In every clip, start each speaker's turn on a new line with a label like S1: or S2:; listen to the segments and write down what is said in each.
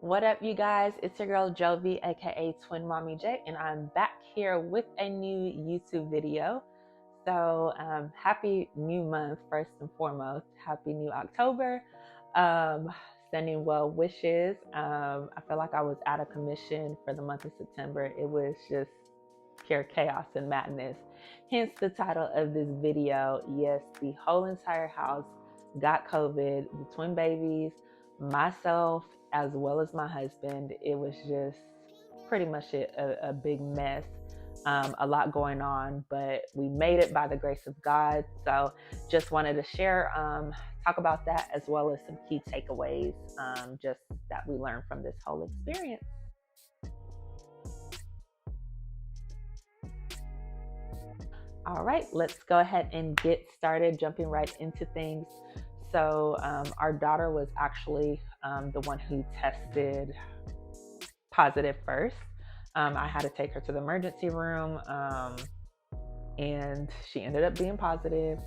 S1: What up, you guys? It's your girl Jovi, aka Twin Mommy J, and I'm back here with a new YouTube video. Happy new month, first and foremost. Happy new October. Um, Sending well wishes. I feel like I was out of commission for the month of September. It was just pure chaos and madness. Hence the title of this video. Yes, the whole entire house got COVID, the twin babies, myself, as well as my husband. It was just pretty much a big mess. A lot going on, but we made it by the grace of God. So just wanted to share, talk about that, as well as some key takeaways just that we learned from this whole experience. All right, let's go ahead and get started, jumping right into things. Our daughter was actually the one who tested positive first. I had to take her to the emergency room, and she ended up being positive.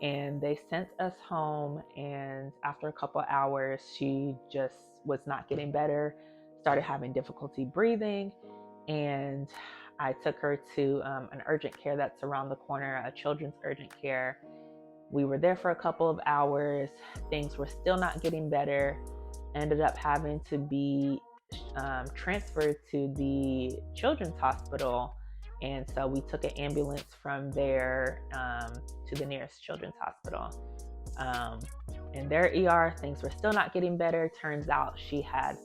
S1: And they sent us home. And after a couple hours, she just was not getting better, started having difficulty breathing. And I took her to an urgent care that's around the corner, a children's urgent care. We were there for a couple of hours. Things were still not getting better. Ended up having to be transferred to the children's hospital. And so we took an ambulance from there to the nearest children's hospital. In their ER, things were still not getting better. Turns out she had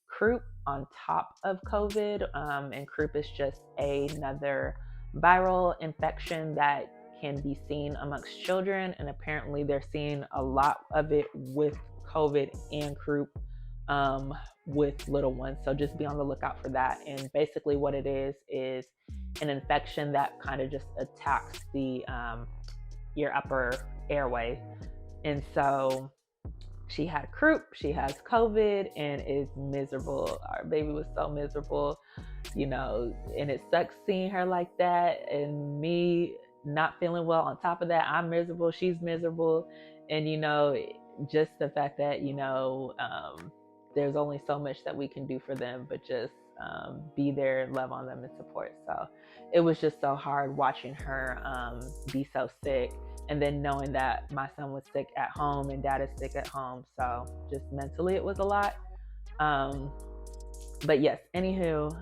S1: croup on top of COVID, and croup is just another viral infection that can be seen amongst children, and apparently they're seeing a lot of it with COVID and croup with little ones. So just be on the lookout for that. And basically what it is an infection that kind of just attacks the your upper airway. And so she had croup, she has COVID, and is miserable. Our baby was so miserable, and it sucks seeing her like that, and me not feeling well on top of that. I'm miserable, she's miserable. And just the fact that there's only so much that we can do for them, but just be there, love on them, and support. So it was just so hard watching her be so sick, and then knowing that my son was sick at home and dad is sick at home. So just mentally it was a lot. But yes, anywho,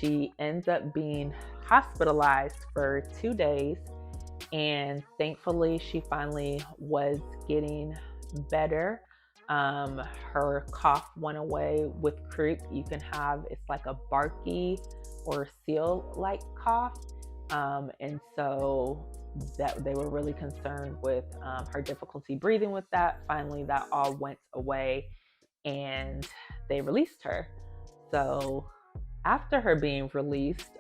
S1: she ends up being hospitalized for 2 days, and thankfully she finally was getting better. Her cough went away. With croup, you can have, it's like a barky or seal like cough. And so that they were really concerned with her difficulty breathing with that. Finally, that all went away and they released her. So after her being released,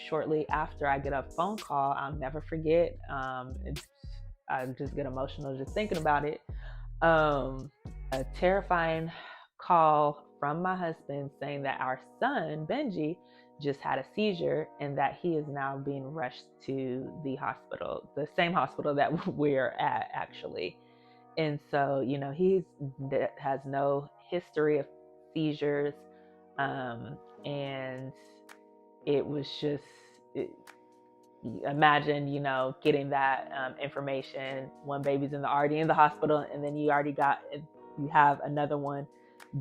S1: shortly after, I get a phone call. I'll never forget. I just get emotional just thinking about it. A terrifying call from my husband saying that our son, Benji, just had a seizure and that he is now being rushed to the hospital, the same hospital that we're at, actually. And so, he has no history of seizures. And it was just, imagine, getting that information. One baby's already in the hospital, and then you have another one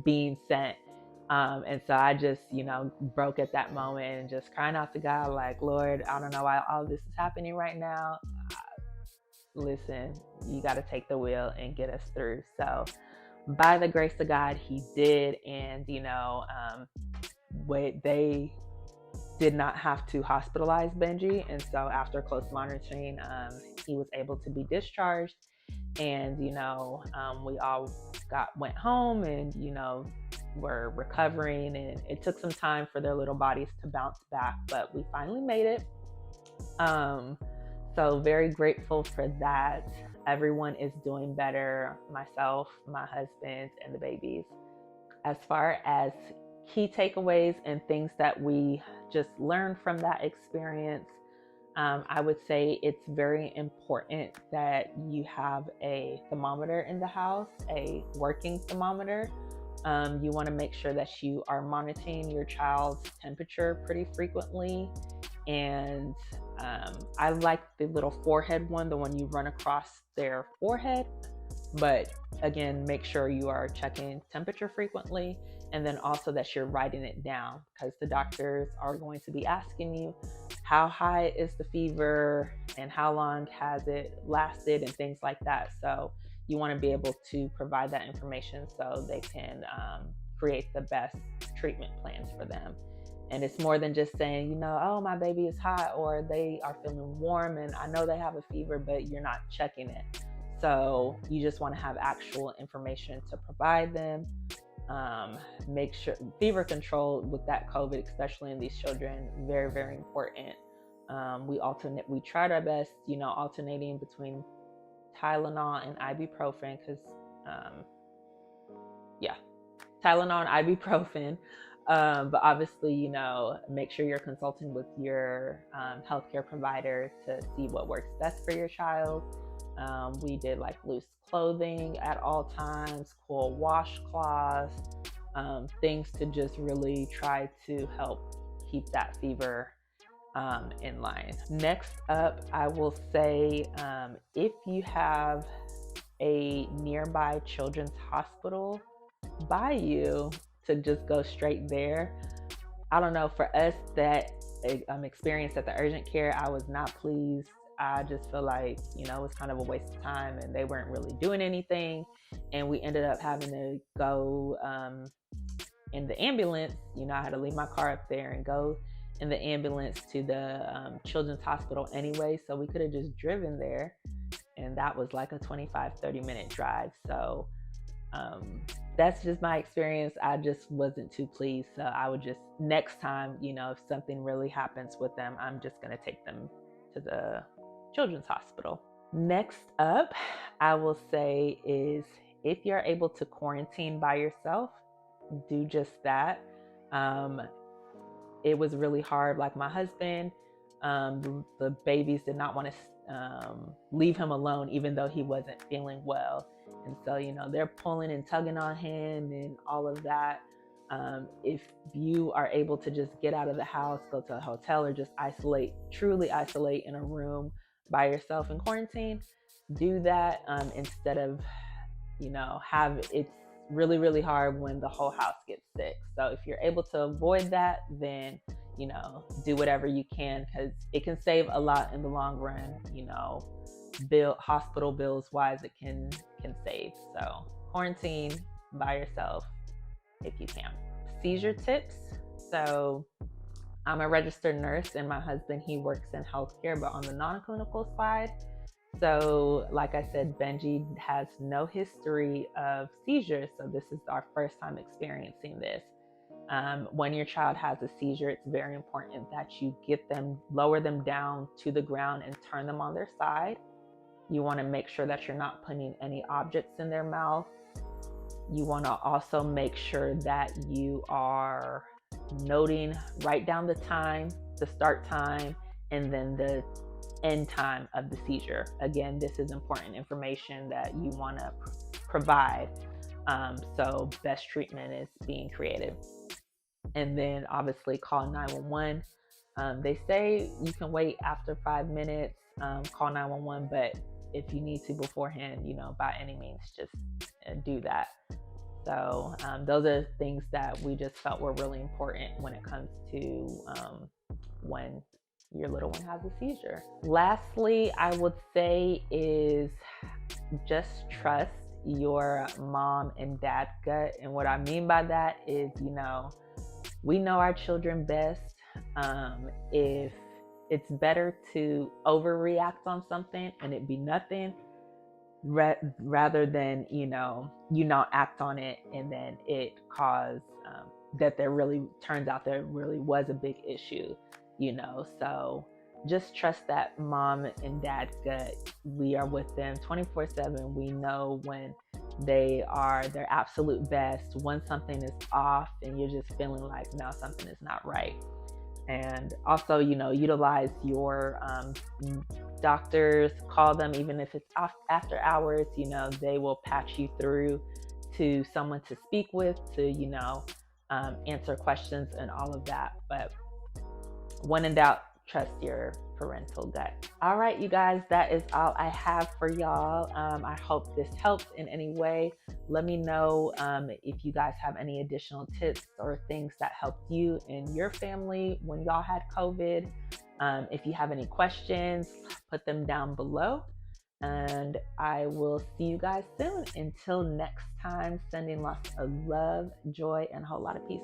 S1: being sent. And so I just, broke at that moment and just crying out to God, like, Lord, I don't know why all this is happening right now. Listen, you got to take the wheel and get us through. So by the grace of God, he did. And, they did not have to hospitalize Benji. And so after close monitoring, he was able to be discharged. And, we all went home and, were recovering. And it took some time for their little bodies to bounce back, but we finally made it. So very grateful for that. Everyone is doing better. Myself, my husband, and the babies. As far as key takeaways and things that we just learned from that experience, I would say it's very important that you have a thermometer in the house, a working thermometer. You want to make sure that you are monitoring your child's temperature pretty frequently. And I like the little forehead one, the one you run across their forehead. But again, make sure you are checking temperature frequently, and then also that you're writing it down, because the doctors are going to be asking you how high is the fever and how long has it lasted and things like that. So you want to be able to provide that information so they can create the best treatment plans for them. And it's more than just saying, oh, my baby is hot, or they are feeling warm and I know they have a fever, but you're not checking it. So you just want to have actual information to provide them. Make sure fever control with that COVID, especially in these children, very, very important. We tried our best, alternating between Tylenol and ibuprofen, because Tylenol and ibuprofen. But obviously, make sure you're consulting with your healthcare provider to see what works best for your child. We did like loose clothing at all times, cool washcloths, things to just really try to help keep that fever in line. Next up, I will say if you have a nearby children's hospital by you, to just go straight there. I don't know, for us, that experience at the urgent care, I was not pleased. I just feel like, it was kind of a waste of time and they weren't really doing anything. And we ended up having to go in the ambulance. I had to leave my car up there and go in the ambulance to the children's hospital anyway. So we could have just driven there. And that was like a 25-30 minute drive. So that's just my experience. I just wasn't too pleased. So I would just, next time, if something really happens with them, I'm just going to take them to the children's hospital. Next up, I will say is if you're able to quarantine by yourself, do just that. It was really hard. Like my husband, the babies did not want to leave him alone, even though he wasn't feeling well. And so, they're pulling and tugging on him and all of that. If you are able to just get out of the house, go to a hotel, or just truly isolate in a room by yourself in quarantine, do that instead of, it's really, really hard when the whole house gets sick. So if you're able to avoid that, then, do whatever you can, because it can save a lot in the long run, hospital bills wise, it can save. So quarantine by yourself if you can. Seizure tips. So I'm a registered nurse and my husband, he works in healthcare, but on the non-clinical side. So like I said, Benji has no history of seizures. So this is our first time experiencing this. When your child has a seizure, it's very important that you lower them down to the ground and turn them on their side. You want to make sure that you're not putting any objects in their mouth. You want to also make sure that you are write down the time, the start time, and then the end time of the seizure. Again, this is important information that you want to provide. So best treatment is being creative. And then obviously call 911. They say you can wait after 5 minutes, call 911, but if you need to beforehand, by any means, just do that. So those are things that we just felt were really important when it comes to when your little one has a seizure. Lastly, I would say is just trust your mom and dad gut. And what I mean by that is, we know our children best. If it's better to overreact on something and it be nothing, rather than, you not act on it and then it cause that turns out there really was a big issue, So just trust that mom and dad gut. We are with them 24/7. We know when they are their absolute best, when something is off and you're just feeling like, no, something is not right. And also, utilize your doctors, call them, even if it's after hours, they will patch you through to someone to speak with to, answer questions and all of that. But when in doubt, trust your parental gut. All right, you guys, that is all I have for y'all. I hope this helped in any way. Let me know if you guys have any additional tips or things that helped you and your family when y'all had COVID. If you have any questions, put them down below. And I will see you guys soon. Until next time, sending lots of love, joy, and a whole lot of peace.